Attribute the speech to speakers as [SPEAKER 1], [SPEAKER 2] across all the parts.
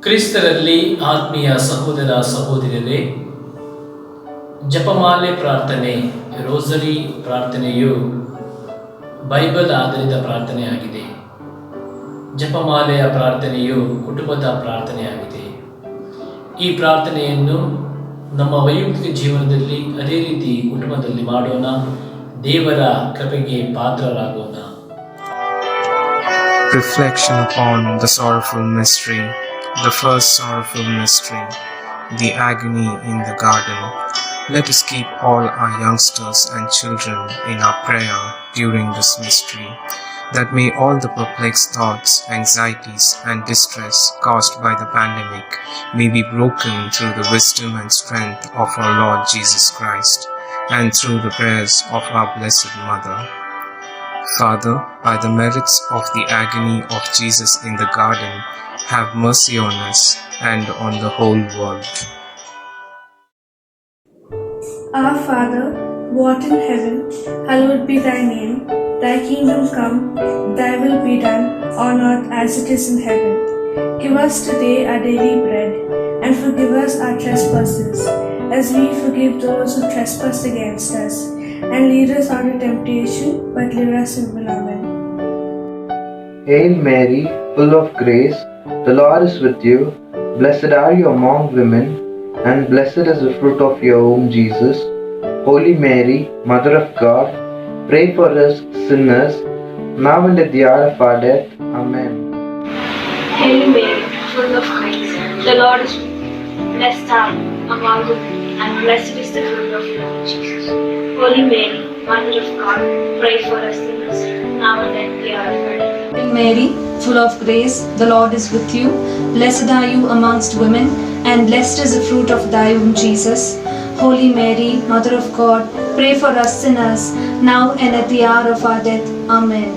[SPEAKER 1] ಕ್ರಿಸ್ತರಲ್ಲಿ ಆತ್ಮೀಯ ಸಹೋದರ ಸಹೋದರಿಯರೇ, ಜಪಮಾಲೆ ಪ್ರಾರ್ಥನೆ, ರೋಸರಿ ಪ್ರಾರ್ಥನೆಯು ಬೈಬಲ್ ಆಧಾರಿತ ಪ್ರಾರ್ಥನೆಯಾಗಿದೆ. ಜಪಮಾಲೆಯ ಪ್ರಾರ್ಥನೆಯು ಕುಟುಂಬದ ಪ್ರಾರ್ಥನೆಯಾಗಿದೆ. ಈ ಪ್ರಾರ್ಥನೆಯನ್ನು ನಮ್ಮ ವೈಯಕ್ತಿಕ ಜೀವನದಲ್ಲಿ ಅದೇ ರೀತಿ ಕುಟುಂಬದಲ್ಲಿ ಮಾಡೋಣ. ದೇವರ ಕೃಪೆಗೆ ಪಾತ್ರರಾಗೋಣ.
[SPEAKER 2] Reflection upon the sorrowful mystery. The first sorrowful mystery, the agony in the garden. Let us keep all our youngsters and children in our prayer during this mystery, that may all the perplexed thoughts, anxieties and distress caused by the pandemic may be broken through the wisdom and strength of our Lord Jesus Christ and through the prayers of our Blessed Mother. Father, by the merits of the agony of Jesus in the garden, have mercy on us and on the whole world.
[SPEAKER 3] Our Father, who art in heaven, hallowed be thy name. Thy kingdom come, thy will be done, on earth as it is in heaven. Give us today our daily bread, and forgive us our trespasses, as we forgive those who trespass against us. And lead us not into temptation, but deliver us from evil. Amen.
[SPEAKER 4] Hail Mary, full of grace, the Lord is with you. Blessed are you among women, and blessed is the fruit of your womb, Jesus. Holy Mary, Mother of God, pray for us sinners, now and at the hour of our death. Amen.
[SPEAKER 5] Hail Mary, full of grace, the Lord is with you. Blessed are you among women, and blessed is the fruit of your womb, Jesus. Holy Mary, Mother of God, pray for us sinners, now and at the hour of our death.
[SPEAKER 6] Hail Mary, full of grace, the Lord is with you. Blessed are you amongst women, and blessed is the fruit of thy womb, Jesus. Holy Mary, Mother of God, pray for us sinners, now and at the hour of our death. Amen.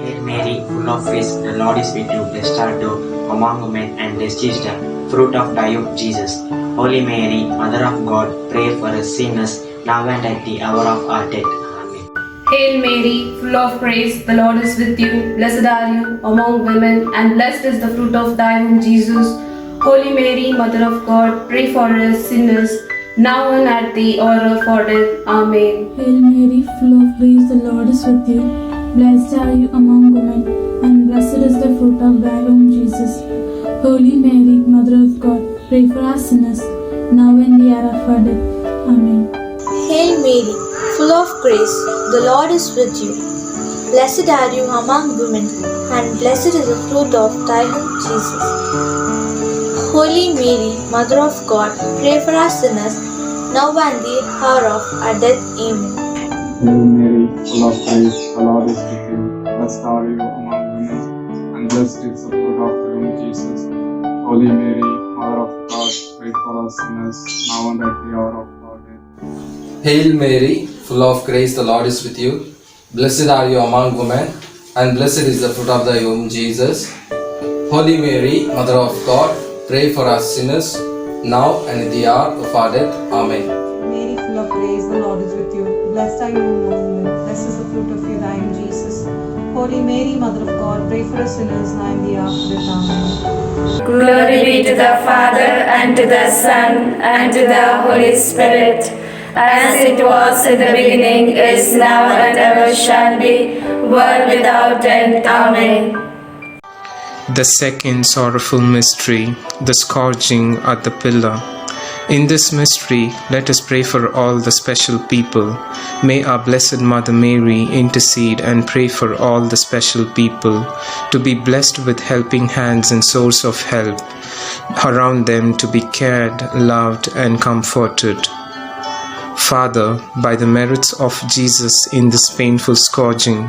[SPEAKER 7] Hail Mary, full of grace, the Lord is with you. Blessed art thou among women, and blessed is the fruit of thy womb, Jesus. Holy Mary, Mother of God, pray for us sinners, now and at the hour of our death. Amen.
[SPEAKER 8] Hail Mary, full of grace, the Lord is with you. Blessed are you among women, and blessed is the fruit of thy womb, Jesus. Holy Mary, Mother of God, pray for us sinners, now and at the hour of our death. Amen.
[SPEAKER 9] Hail Mary, full of grace, the Lord is with you. Blessed are you among women, and blessed is the fruit of thy womb, Jesus. Holy Mary, Mother of God, pray for us sinners, now and the hour of our death. Amen.
[SPEAKER 10] Hail Mary, full of grace, the Lord is with you. Blessed are you among women, and blessed is the fruit of thy womb, Jesus. Holy Mary, Mother of God, pray for us sinners, now and the hour of our death. Amen.
[SPEAKER 11] Hail Mary, full of grace, the Lord is with you. Blessed are you among women, and blessed is the fruit of thy womb, Jesus. Holy Mary, Mother of God, pray for us sinners, now and at the hour of our death.
[SPEAKER 12] Hail Mary, full of grace, the Lord is with you. Blessed are you among women, and blessed is the fruit of thy womb, Jesus. Holy Mary, Mother of God, pray for us sinners, now and at the hour of our death. Amen.
[SPEAKER 13] Mary, full of grace, the Lord is with you. Blessed are you among women, blessed is the fruit of your womb, Jesus. Holy Mary, Mother of God, pray for us sinners, now and the hour of death. Amen.
[SPEAKER 14] Glory be to the Father, and to the Son, and to the Holy Spirit, as it was in the beginning, is now, and ever shall be, world without end. Amen.
[SPEAKER 2] The second sorrowful mystery, the scourging at the pillar. In this mystery, let us pray for all the special people. May our Blessed Mother Mary intercede and pray for all the special people to be blessed with helping hands and source of help around them, to be cared, loved, and comforted. Father, by the merits of Jesus in this painful scourging,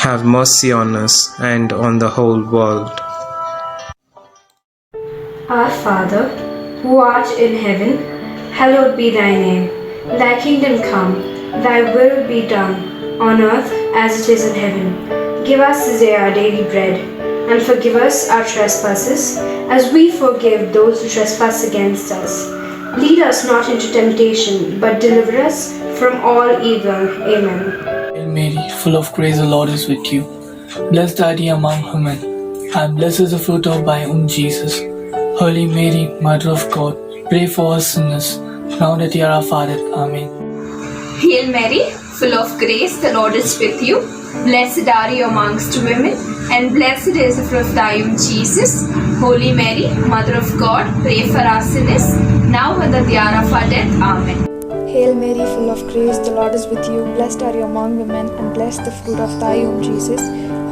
[SPEAKER 2] have mercy on us and on the whole world.
[SPEAKER 15] Our Father, who art in heaven, hallowed be thy name. Thy kingdom come, thy will be done, on earth as it is in heaven. Give us this day our daily bread, and forgive us our trespasses, as we forgive those who trespass against us. Lead us not into temptation, but deliver us from all evil. Amen.
[SPEAKER 16] Hail Mary, full of grace, the Lord is with you. Blessed are ye among women, and blessed is the fruit of thy womb, Jesus. Holy Mary, Mother of God, pray for us sinners, now and at the hour of our death. Amen.
[SPEAKER 17] Hail Mary, full of grace, the Lord is with you. Blessed are you amongst women, and blessed is the fruit of thy womb, Jesus. Holy Mary, Mother of God, pray for us sinners, now and at the hour of our death. Amen.
[SPEAKER 18] Hail Mary, full of grace, the Lord is with you. Blessed are you among women, and blessed the fruit of thy womb, Jesus.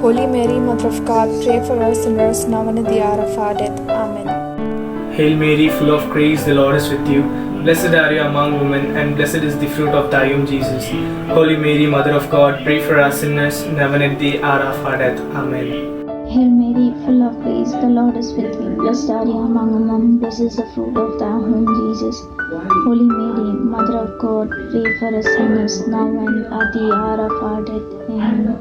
[SPEAKER 18] Holy Mary, Mother of God, pray for us sinners, now and at the hour of our death. Amen.
[SPEAKER 19] Hail Mary, full of grace, the Lord is with you. Blessed are you among women, and blessed is the fruit of thy womb, Jesus. Holy Mary, Mother of God, pray for us sinners, now and at the hour of our death. Amen.
[SPEAKER 20] Hail Mary, full of grace, the Lord is with you. Blessed are you among women, blessed is the fruit of thy womb, Jesus. Holy Mary, Mother of God, pray for us sinners, now and at the hour of our death. Amen.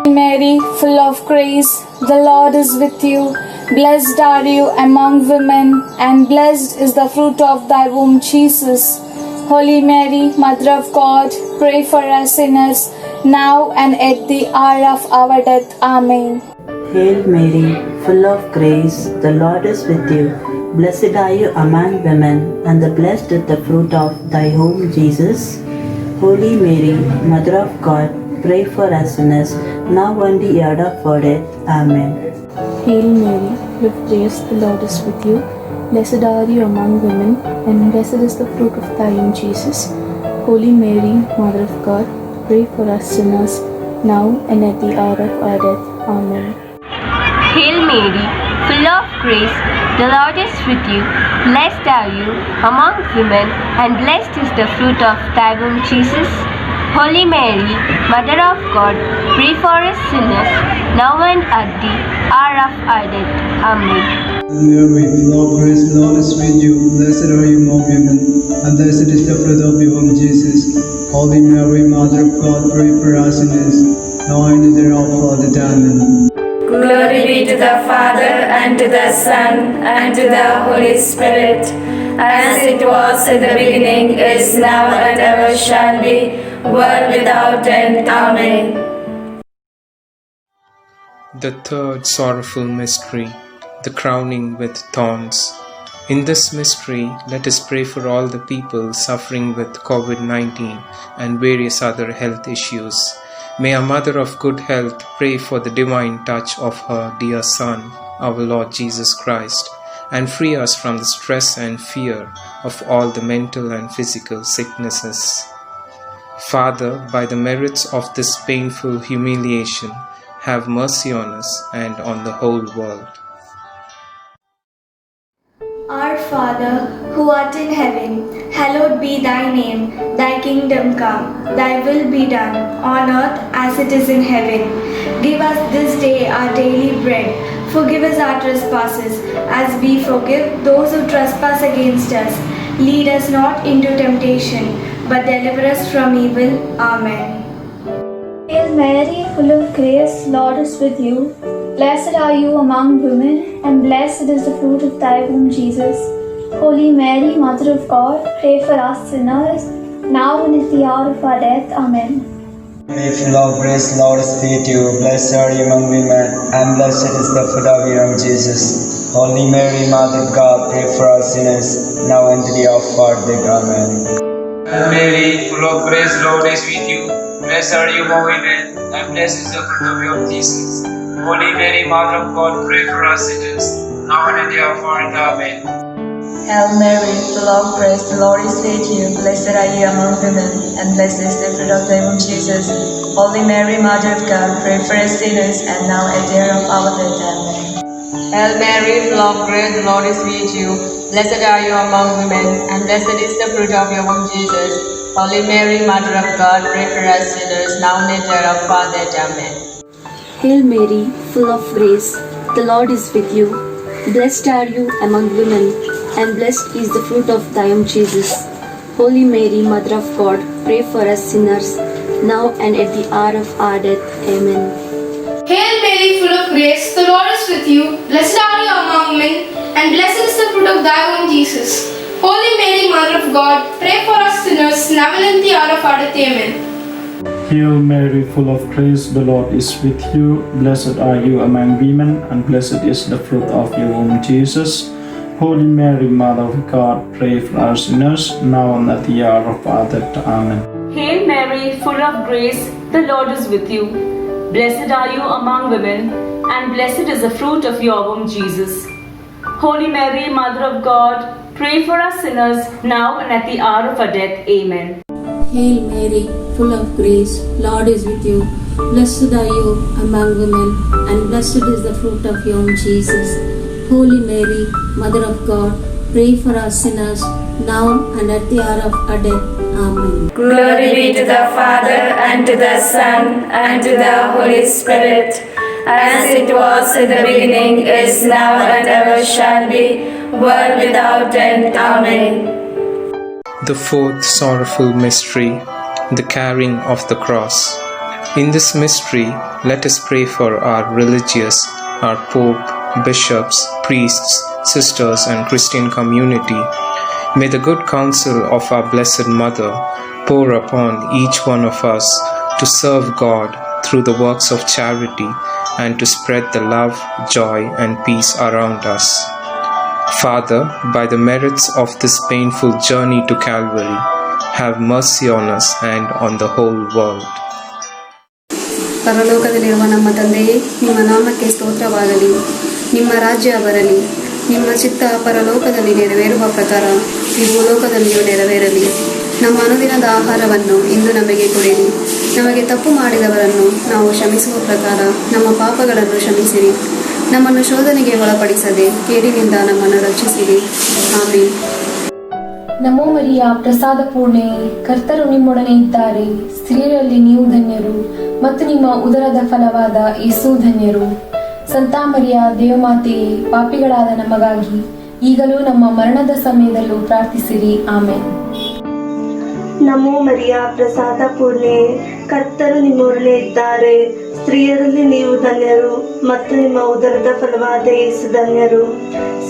[SPEAKER 21] Mary, full of grace, the Lord is with you. Blessed are you among women, and blessed is the fruit of thy womb, Jesus. Holy Mary, Mother of God, pray for us sinners, now and at the hour of our death. Amen.
[SPEAKER 22] Hail Mary, full of grace, the Lord is with you. Blessed are you among women, and blessed is the fruit of thy womb, Jesus. Holy Mary, Mother of God, pray for us sinners, now and the hour of our death. Amen.
[SPEAKER 9] Hail Mary, full of grace, the Lord is with you. Blessed are you among women, and blessed is the fruit of thy womb, Jesus. Holy Mary, Mother of God, pray for us sinners, now and at the hour of our death. Amen.
[SPEAKER 23] Hail Mary, full of grace, the Lord is with you. Blessed are you among women, and blessed is the fruit of thy womb, Jesus. Holy Mary, Mother of God, pray for us sinners, now and at the hour of our death. Amen.
[SPEAKER 24] Mary, full of grace, the Lord is with you. Blessed are you among women, and blessed is the fruit of your womb, Jesus. Holy Mary, Mother of God, pray for us sinners, now and at the hour of our death. Amen.
[SPEAKER 14] Glory be to the Father, and to the Son, and to the Holy Spirit, as it was in the beginning, is now, and ever shall be, world without end. Amen.
[SPEAKER 2] The third sorrowful mystery, the crowning with thorns. In this mystery, let us pray for all the people suffering with COVID-19 and various other health issues. May our Mother of Good Health pray for the divine touch of her dear Son, our Lord Jesus Christ, and free us from the stress and fear of all the mental and physical sicknesses. Father, by the merits of this painful humiliation, have mercy on us and on the whole world.
[SPEAKER 10] Our Father, who art in heaven, hallowed be thy name. Thy kingdom come, thy will be done, on earth as it is in heaven. Give us this day our daily bread. Forgive us our trespasses, as we forgive those who trespass against us. Lead us not into temptation, but deliver us from evil. Amen.
[SPEAKER 25] Hail Mary, full of grace, Lord is with you. Blessed are you among women, and blessed is the fruit of thy womb, Jesus. Holy Mary, Mother of God, pray for us sinners, now and at the hour of our death. Amen.
[SPEAKER 26] Mary, full of grace, Lord is with you. Blessed are you among women, and blessed is the fruit of your womb, Jesus. Holy Mary, Mother of God, pray for us sinners, now and at the hour of our death. Amen.
[SPEAKER 27] Hail Mary, full of grace, Lord is with you. Blessed are you among women, and blessed is the fruit of your womb, Jesus. Holy Mary, Mother of God, pray for us sinners, now and at the hour of our death. Amen.
[SPEAKER 28] Hail Mary, full of grace, the Lord is with you. Blessed are you among women, and blessed is the fruit of thy womb, Jesus. Holy Mary, Mother of God, pray for us sinners, and now at the hour of our death. Amen.
[SPEAKER 29] Hail Mary, full of grace, the Lord is with you. Blessed are you among women, and blessed is the fruit of your womb, Jesus. Holy Mary, Mother of God, pray for us sinners, now and at the hour of our death. Amen.
[SPEAKER 30] Hail Mary, full of grace, the Lord is with you. Blessed are you among women, and blessed is the fruit of thy womb, Jesus. Holy Mary, Mother of God, pray for us sinners, now and at the hour of our death. Amen.
[SPEAKER 8] Hail Mary, full of grace, the Lord is with you. Blessed are you among women, and blessed is the fruit of thy womb, Jesus. Holy Mary, Mother of God, pray for us sinners, now and at the hour of our death. Amen.
[SPEAKER 31] Hail Mary, full of grace, the Lord is with you. Blessed are you among women, and blessed is the fruit of your womb, Jesus. Holy Mary, Mother of God, pray for us sinners, now and at the hour of our death. Amen.
[SPEAKER 1] Hail Mary, full of grace, the Lord is with you. Blessed are you among women, and blessed is the fruit of your womb, Jesus. Holy Mary, Mother of God, pray for us sinners, now and at the hour of our death. Amen.
[SPEAKER 3] Hail Mary, full of grace, Lord is with you. Blessed are you among women, and blessed is the fruit of your womb, Jesus. Holy Mary, Mother of God, pray for us sinners, now and at the hour of our death. Amen.
[SPEAKER 14] Glory be to the Father, and to the Son, and to the Holy Spirit, as it was in the beginning, is now, and ever shall be, world without end. Amen.
[SPEAKER 2] The fourth sorrowful mystery, the carrying of the cross. In this mystery, let us pray for our religious, our Pope, bishops, priests, sisters, and Christian community. May the good counsel of our Blessed Mother pour upon each one of us to serve God through the works of charity and to spread the love, joy, and peace around us. Father, by the merits of this painful journey to Calvary, have mercy on us and on the whole world.
[SPEAKER 8] ಪರಲೋಕದಲ್ಲಿರುವ ನಮ್ಮ ತಂದೆಯೇ, ನಿಮ್ಮ ನಾಮಕ್ಕೆ ಸ್ತೋತ್ರವಾಗಲಿ. ನಿಮ್ಮ ರಾಜ್ಯ ಬರಲಿ. ನಿಮ್ಮ ಚಿತ್ತ ಪರಲೋಕದಲ್ಲಿ ನೆರವೇರುವ ಪ್ರಕಾರ ಈ ಭೂಲೋಕದಲ್ಲಿಯೂ ನೆರವೇರಲಿ. ನಮ್ಮ ಅನುದಿನದ ಆಹಾರವನ್ನು ಇಂದು ನಮಗೆ ಕೊಡಿರಿ. ನಮಗೆ ತಪ್ಪು ಮಾಡಿದವರನ್ನು ನಾವು ಕ್ಷಮಿಸುವ ಪ್ರಕಾರ ನಮ್ಮ ಪಾಪಗಳನ್ನು ಕ್ಷಮಿಸಿರಿ. ನಮ್ಮನ್ನು ಶೋಧನೆಗೆ ಒಳಪಡಿಸದೆ ಕೇಡಿನಿಂದ ನಮ್ಮನ್ನು ರಕ್ಷಿಸಿರಿ. ಆಮೆನ್.
[SPEAKER 25] ನಮೋ ಮರಿಯ ಪ್ರಸಾದ ಪೂರ್ಣೆ, ಕರ್ತರು ನಿಮ್ಮೊಡನೆ ಇದ್ದಾರೆ. ಸ್ತ್ರೀಯರಲ್ಲಿ ನೀವು ಧನ್ಯರು, ಮತ್ತು ನಿಮ್ಮ ಉದರದ ಫಲವಾದ ಯೇಸು ಧನ್ಯರು. ಸಂತ ಮರಿಯ ದೇವಮಾತೆಯೇ, ಪಾಪಿಗಳಾದ ನಮಗಾಗಿ ಈಗಲೂ ನಮ್ಮ ಮರಣದ ಸಮಯದಲ್ಲೂ ಪ್ರಾರ್ಥಿಸಿರಿ. ಆಮೆನ್.
[SPEAKER 4] ನಮೋ ಮರಿಯ ಪ್ರಸಾದ ಪೂರ್ಣೆ, ಕರ್ತರು ನಿಮ್ಮೊಡನೆ ಇದ್ದಾರೆ. ಸ್ತ್ರೀಯರಲ್ಲಿ ನೀವು ಧನ್ಯರು, ಮತ್ತು ನಿಮ್ಮ ಉದರದ ಫಲವಾದ ಯೇಸು ಧನ್ಯರು.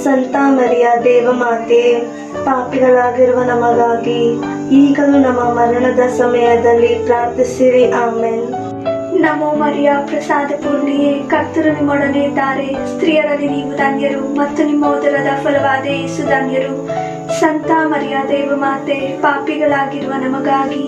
[SPEAKER 4] ಸಂತ ಮರಿಯ ದೇವಮಾತೆ, ಪಾಪಿಗಳಾಗಿರುವ ನಮಗಾಗಿ ಈಗಲೂ ನಮ್ಮ ಮರಣದ ಸಮಯದಲ್ಲಿ ಪ್ರಾರ್ಥಿಸಿರಿ. ಆಮೆನ್.
[SPEAKER 25] ನಮೋ ಮರಿಯ ಪ್ರಸಾದ ಪೂರ್ಣಿಯೇ, ಕರ್ತರು ನಿಮ್ಮೊಡನೆ ಇದ್ದಾರೆ. ಸ್ತ್ರೀಯರಲ್ಲಿ ನೀವು ಧನ್ಯರು, ಮತ್ತು ನಿಮ್ಮ ಉದರದ ಫಲವಾದ ಯೇಸು ಧನ್ಯರು. ಸಂತ ಮರಿಯ ದೇವಮಾತೆ, ಪಾಪಿಗಳಾಗಿರುವ ನಮಗಾಗಿ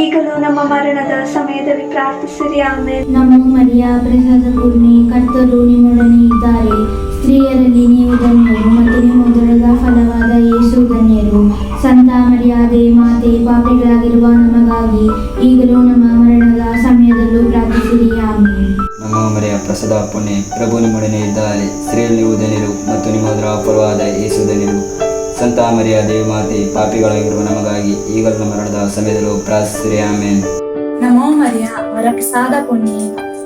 [SPEAKER 25] ಈಗಲೂ ನಮ್ಮ ಮರಣದ ಸಮಯದಲ್ಲಿ ಪ್ರಾರ್ಥಿಸಿರಿ. ಆಮೆನ್.
[SPEAKER 20] ನಮೋ ಮರಿಯ ಪ್ರಸಾದ ಪೂರ್ಣೆ, ಕರ್ತರು ನಿಮ್ಮೊಡನೆ ಇದ್ದಾರೆ. ಸ್ತ್ರೀಯರಲ್ಲಿ ನೀವು ಧನ್ಯರು, ಮತ್ತು ನಿಮ್ಮ ಉದರದ ಫಲವಾದ ಯೇಸು ಧನ್ಯರು. ಸಂತ ಮರಿಯ ದೇವಮಾತೆ, ಪಾಪಿಗಳಾಗಿರುವ ನಮಗಾಗಿ ಈಗಲೂ ನಮ್ಮ ಮರಣದ ಸಮಯದಲ್ಲೂ ಪ್ರಾರ್ಥಿಸಿರಿ. ಆಮೆನ್.
[SPEAKER 26] ನಮೋ ಮರಿಯ ಪ್ರಸಾದ ಪುಣ್ಯ, ಪ್ರಭು ನಿಮ್ಮೊಡನೆ ಇದ್ದಾರೆ. ಸ್ತ್ರೀಯಲ್ಲಿ ನೀವು ಧನ್ಯರು, ಮತ್ತು ನಿಮ್ಮ ಉದರ ಫಲವಾದ ಯೇಸು ಧನ್ಯರು. ಸಂತ ಮರಿಯ ದೇವಮಾತೆ, ಪಾಪಿಗಳಾಗಿರುವ ನಮಗಾಗಿ ಈಗಲೂ ನಮ್ಮ ಮರಣದ ಸಮಯದಲ್ಲೂ ಪ್ರಾರ್ಥಿಸಿರಿ. ಆಮೆನ್.
[SPEAKER 18] ನಮೋ ಮರಿಯ ವರಪ್ರಸಾದ ಪುಣ್ಯ,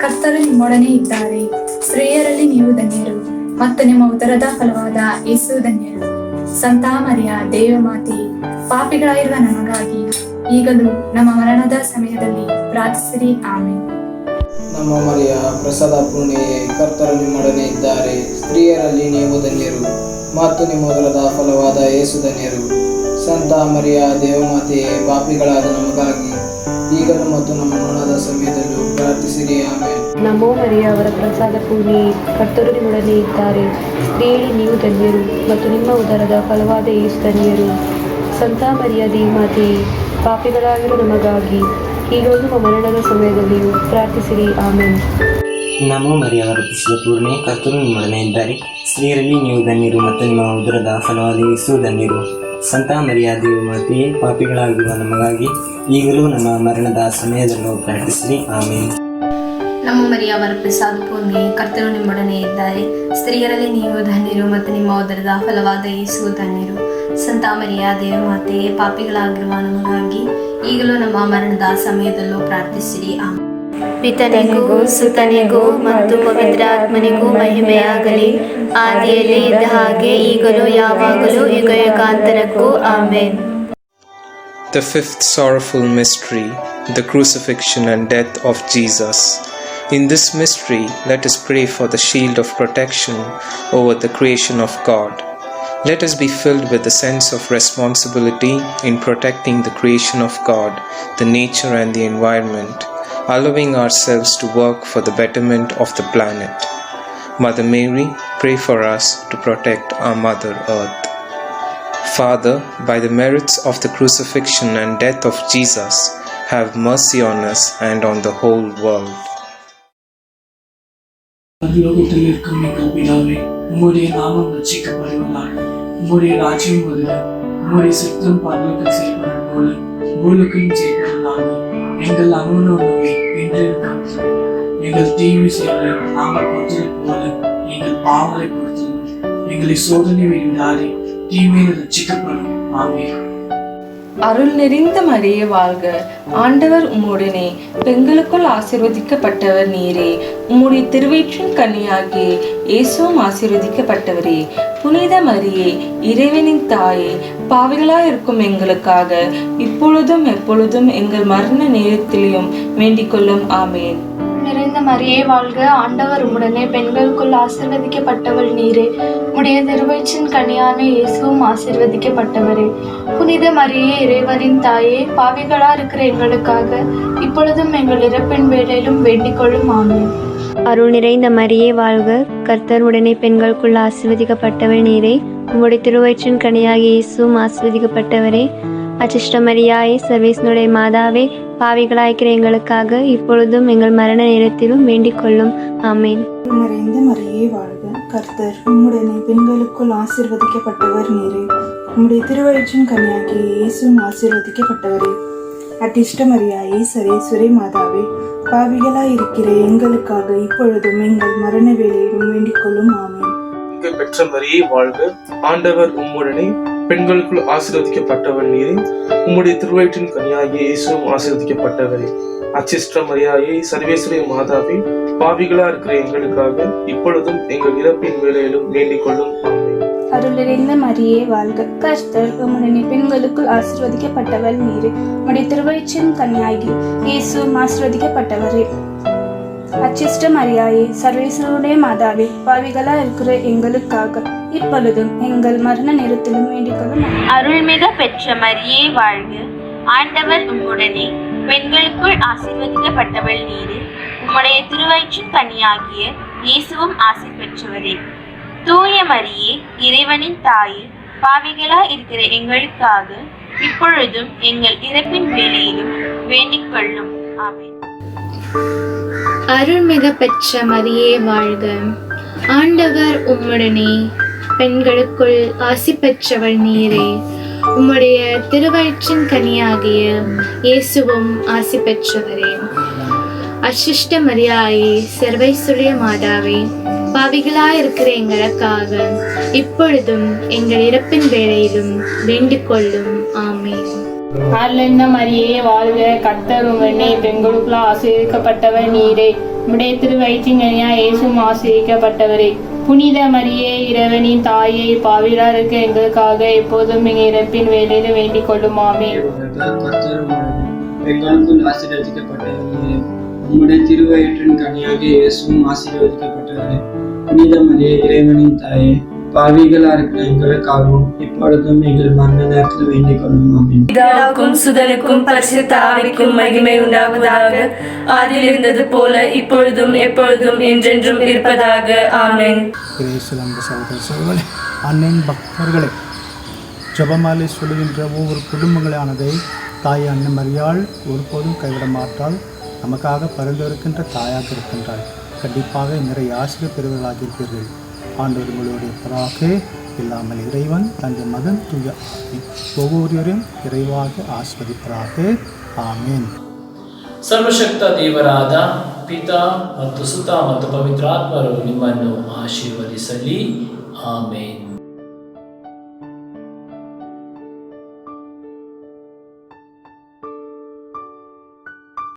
[SPEAKER 18] ಕರ್ತರು ನಿಮ್ಮೊಡನೆ ಇದ್ದಾರೆ. ಸ್ತ್ರೀಯರಲ್ಲಿ ನೀವು ಧನ್ಯರು, ಮತ್ತು ನಿಮ್ಮ ಉದರದ ಫಲವಾದ ಯೇಸು ಧನ್ಯರು. ಸಂತ ಮರಿಯ ದೇವಮಾತೆ, ಪಾಪಿಗಳಾಗಿರುವ ನಮಗಾಗಿ ಈಗಲೂ ನಮ್ಮ ಮರಣದ ಸಮಯದಲ್ಲಿ ಪ್ರಾರ್ಥಿಸಿರಿ. ಆಮೆನ್.
[SPEAKER 5] ನಮೋ ಮರಿಯ ಪ್ರಸಾದ ಪೂರ್ಣೆಯೇ, ಕರ್ತರು ನಿಮ್ಮೊಡನೆ ಇದ್ದಾರೆ. ಸ್ತ್ರೀಯರಲ್ಲಿ ನೀವು ಧನ್ಯರು, ಮತ್ತು ನಿಮ್ಮ ಉದರದ ಫಲವಾದ ಯೇಸು ಧನ್ಯರು. ಸಂತ ಮರಿಯ ದೇವಮಾತೆಯೇ, ಪಾಪಿಗಳಾದ ನಮಗಾಗಿ ಈಗಲೂ ಮತ್ತು ನಮ್ಮ ಮರಣದ ಸಮಯದಲ್ಲೂ ಪ್ರಾರ್ಥಿಸಿರಿ. ಆಮೆನ್.
[SPEAKER 6] ನಮೋ ಮರಿಯ ವರಪ್ರಸಾದ ಪೂರ್ಣೆ, ಕರ್ತರು ನಿಮ್ಮೊಡನೆ ಇದ್ದಾರೆ. ಸ್ತ್ರೀಯಲ್ಲಿ ನೀವು ಧನ್ಯರು, ಮತ್ತು ನಿಮ್ಮ ಉದರದ ಫಲವಾದ ಯೇಸು ಧನ್ಯರು. ಸಂತ ಮರಿಯ ದೇವಮಾತೆಯೇ, ಪಾಪಿಗಳಾಗಿರುವ ನಮಗಾಗಿ ಈಗಲೂ ನಮ್ಮ ಮರಣದ ಸಮಯದಲ್ಲಿಯೂ ಪ್ರಾರ್ಥಿಸಿರಿ. ಆಮೆನ್.
[SPEAKER 7] ನಮೋ ಮರಿಯ ವರಪ್ರಸಾದ ಪೂರ್ಣೆ, ಕರ್ತರು ನಿಮ್ಮೊಡನೆ ಇದ್ದಾರೆ. ಸ್ತ್ರೀಯರಲ್ಲಿ ನೀವು ಧನ್ಯರು, ಮತ್ತು ನಿಮ್ಮ ಉದರದ ಫಲವಾದ ಯೇಸು ಧನ್ಯರು. ಸಂತ ಮರಿಯ ದೇವಮಾತೆಯೇ, ಪಾಪಿಗಳಾಗಿರುವ ನಮಗಾಗಿ ಈಗಲೂ ನಮ್ಮ ಮರಣದ ಸಮಯದಲ್ಲೂ ಪ್ರಾರ್ಥಿಸಿರಿ. ಆಮೆನ್.
[SPEAKER 11] ನಮೋ ಮರಿಯ ವರಪ್ರಸಾದ ಪೂರ್ಣೆ, ಕರ್ತರು ನಿಮ್ಮೊಡನೆ ಇದ್ದಾರೆ. ಸ್ತ್ರೀಯರಲ್ಲಿ ನೀವು ಧನ್ಯರು, ಮತ್ತು ನಿಮ್ಮ ಉದರದ ಫಲವಾದ ಯೇಸು ಧನ್ಯರು. ಸಂತ ಮರಿಯ ದೇವಮಾತೆಯೇ, ಪಾಪಿಗಳಾಗಿರುವ ನಮಗಾಗಿ ಈಗಲೂ ನಮ್ಮ ಮರಣದ ಸಮಯದಲ್ಲೂ ಪ್ರಾರ್ಥಿಸಿರಿ. ಆಮೆನ್.
[SPEAKER 30] ಪಿತನಿಗೂ ಸುತನಿಗೂ ಮತ್ತು ಪವಿತ್ರಾತ್ಮನಿಗೂ ಮಹಿಮೆಯಾಗಲಿ, ಆದಿಯಲ್ಲಿ ಇದ್ದ ಹಾಗೆ ಈಗಲೂ ಯಾವಾಗಲೂ ಯುಗಯುಗಾಂತರಕ್ಕೂ. Amen.
[SPEAKER 2] The fifth sorrowful mystery, the crucifixion and death of Jesus. In this mystery, let us pray for the shield of protection over the creation of God. Let us be filled with the sense of responsibility in protecting the creation of God, the nature and the environment, allowing ourselves to work for the betterment of the planet. Mother Mary, pray for us to protect our Mother Earth. Father, by the merits of the crucifixion and death of Jesus, have mercy on us and on the whole world.
[SPEAKER 31] பரலோகத்தில் இருக்கும் எங்கள் பிதாவே, உம்முடைய நாமம் ரட்சிக்கப்படுவதாக. உம்முடைய ராஜ்யம் வருக. உம்முடைய சித்தம் பரலோகத்தில் செய்யப்படும் போல பூலோகத்திலும் செய்யப்படுவதாக. எங்கள் அனுமதி உணவை இன்று எங்கள் தீமை செய்ய நாங்கள் பொறுத்தது போல எங்கள் பாவங்களை பொறுத்தது. எங்களை சோதனை விடாதே, தீமையில் ரட்சிக்கப்படும். ஆமென்.
[SPEAKER 9] அருள் நிறைந்த மரியே வாழ்க, ஆண்டவர் உம்முடனே, பெண்களுக்குள் ஆசீர்வதிக்கப்பட்டவர் நீரே. உம்முடைய திருவயிற்றின் கன்னியாகிய இயேசுவும் ஆசீர்வதிக்கப்பட்டவரே. புனித மரியே, இறைவனின் தாயே, பாவிகளாய் இருக்கும் எங்களுக்காக இப்பொழுதும் எப்பொழுதும் எங்கள் மரண நேரத்திலும் வேண்டிக் கொள்ளும். ஆமேன்.
[SPEAKER 25] நிறைந்த மரியே வாழ்க, ஆண்டவர் உம்முடனே, பெண்களுக்குள் ஆசீர்வதிக்கப்பட்டவள் நீரே. உடைய திருவயிற்றின் கனியான இயேசுவும் ஆசீர்வதிக்கப்பட்டவரே. புனித மரியே, இறைவனின் தாயே, பாவிகளா இருக்கிற எங்களுக்காக இப்பொழுதும் எங்கள் இறப்பின் வேளையிலும் வேண்டிக் கொள்ளும். ஆமென்.
[SPEAKER 30] அருள் நிறைந்த மரியே வாழ்க, கர்த்தர் உடனே பெண்களுக்குள் ஆசீர்வதிக்கப்பட்டவள் நீரே. உம்முடைய திருவயிற்றின் கனியாகிய இயேசுவும் ஆசீர்வதிக்கப்பட்டவரே. அச்சிஷ்ட மரியாயே, சர்வேசனுடைய மாதாவே, பாவிகளாய்க்கிற எங்களுக்காக இப்பொழுதும் எங்கள் மரண நேரத்திலும் வேண்டிக் கொள்ளும். ஆமேன்.
[SPEAKER 12] நிறைந்த மரியே வாழ்க, கர்த்தர் உம்முடனே, பெண்களுக்குள் ஆசீர்வதிக்கப்பட்டவர் நீரே. உம்முடைய திருவயிற்றின் கன்னியாகிய இயேசுவும் ஆசீர்வதிக்கப்பட்டவரே. அச்சிஷ்ட மரியாயே, சர்வேசுரை மாதாவே, பாவிகளாய் இருக்கிற எங்களுக்காக இப்பொழுதும் எங்கள் மரண வேளையிலும் வேண்டிக் கொள்ளும். ஆமேன்.
[SPEAKER 13] பெற்ற மரியே வாழ்க, ஆண்டவர் உம்முடனே, பெண்களுக்குள் ஆசீர்வதிக்கப்பட்டவர் நீரே. உம்முடைய திருவயிற்றின் கனியாகிய இயேசுவும் ஆசீர்வதிக்கப்பட்டவரே. அச்சிஷ்ட மரியாயே, சர்வேஸ்வரிய மாதாவே, பாவிகளா இருக்கிற எங்களுக்காக இப்பொழுதும் எங்கள் இறப்பின் வேளையிலும் வேண்டிக் கொள்ளும். ஆமென்.
[SPEAKER 25] அருள் நிறைந்த மரியே வாழ்க, கர்த்தர் உம்முடனே, பெண்களுக்குள் ஆசீர்வதிக்கப்பட்டவள் நீரே. உம்முடைய திருவயிற்றின் கன்னியாகிய இயேசுவும் ஆசீர்வதிக்கப்பட்டவரே. அச்சிஷ்ட மரியாயே, சர்வேஸ்வருடைய மாதாவே, பாவிகளா இருக்கிற எங்களுக்காக இப்பொழுதும் எங்கள் மரண நேரத்திலும் வேண்டிக் கொள்ளும்.
[SPEAKER 15] அருள்மிக பெற்ற மரியே வாழ்க, ஆண்டவர் உம்முடனே, பெண்களுக்குள் ஆசீர்வதிக்கப்பட்டவள் நீரே. உம்முடைய திருவயிற்றின் கனியாகிய இயேசுவும் ஆசீர் பெற்றவரே. தூய மரியே, இறைவனின் தாயே, பாவிகளா இருக்கிற எங்களுக்காக இப்பொழுதும் எங்கள் இறப்பின் வேளையிலும் வேண்டிக் கொள்ளும். ஆமென்.
[SPEAKER 30] அருள்மிக பெற்ற மரியே வாழ்க, ஆண்டவர் உம்முடனே, பெண்களுக்குள் ஆசி பெற்றவள் நீரே. உம்முடைய திருவயிற்றின் கனியாகிய இயேசுவும் ஆசி பெற்றவரே. அச்சிஷ்ட மரியாயே, சர்வேசுடைய மாதாவே, பாவிகளாய் இருக்கிற எங்களுக்காக இப்பொழுதும் எங்கள் இறப்பின் வேளையிலும் வேண்டிக் கொள்ளும். ஆமென்.
[SPEAKER 16] அருள்நிறைந்த மரியே வாழ்க, கர்த்தர் உம்முடனே, பெண்களுக்குள் ஆசீர்வதிக்கப்பட்டவர் நீரே. உம்முடைய திருவயிற்றின் கனியாகிய இயேசுவும் ஆசீர்வதிக்கப்பட்டவரே. புனித மரியே, இறைவனின் தாயே, பாவிகளா இருக்க எங்களுக்காக எப்போதும் எங்கள் இறப்பின் வேளையிலும் வேண்டிக் கொள்ளும். ஆமென்.
[SPEAKER 5] பெண்களுக்குள் ஆசீர்வதிக்கப்பட்டவர் நீரே. உம்முடைய திருவயிற்றின் கனியாகிய இயேசுவும் ஆசீர்வதிக்கப்பட்டவரே. புனித மரியே, இறைவனின் தாயே, பாவிகளா இருக்கிற எங்களுக்காகவும் இப்பொழுதும் எங்கள் மரண நேரத்தில் வேண்டிக் கொள்ளும். ஆமென்.
[SPEAKER 14] பிதாவுக்கும் சுதனுக்கும் பரிசுத்த ஆவிக்கும் மகிமை உண்டாவதாக. அதில் இருந்தது போல இப்பொழுதும் எப்பொழுதும் என்றென்றும் இருப்பதாக. ஆமென்.
[SPEAKER 17] அன்னையின் பக்தர்களே, ஜெபமாலை சொல்லுகின்ற ஒவ்வொரு குடும்பங்களானதை தாய் அன்னை மரியாள் ஒருபோதும் கைவிட மாட்டாள். நமக்காக பரிந்துரைக்கின்ற தாயாக இருக்கின்றாள். கண்டிப்பாக நிறைய ஆசிரியர் பெறுவர்களாக இருப்பீர்கள். ஆண்டவர் உங்களுடைய பராக இல்லாமல் இறைவன் தந்தை மகன் தூய ஒவ்வொருவரையும் இறைவாக ஆஸ்வதிப்பராக. ಆಮೇನ್.
[SPEAKER 31] ಸರ್ವಶಕ್ತ ದೇವರಾದ ಪಿತಾ ಮತ್ತು ಸುತ ಮತ್ತು ಪವಿತ್ರಾತ್ಮರು ನಿಮ್ಮನ್ನು ಆಶೀರ್ವದಿಸಲಿ. ಆಮೇನ್.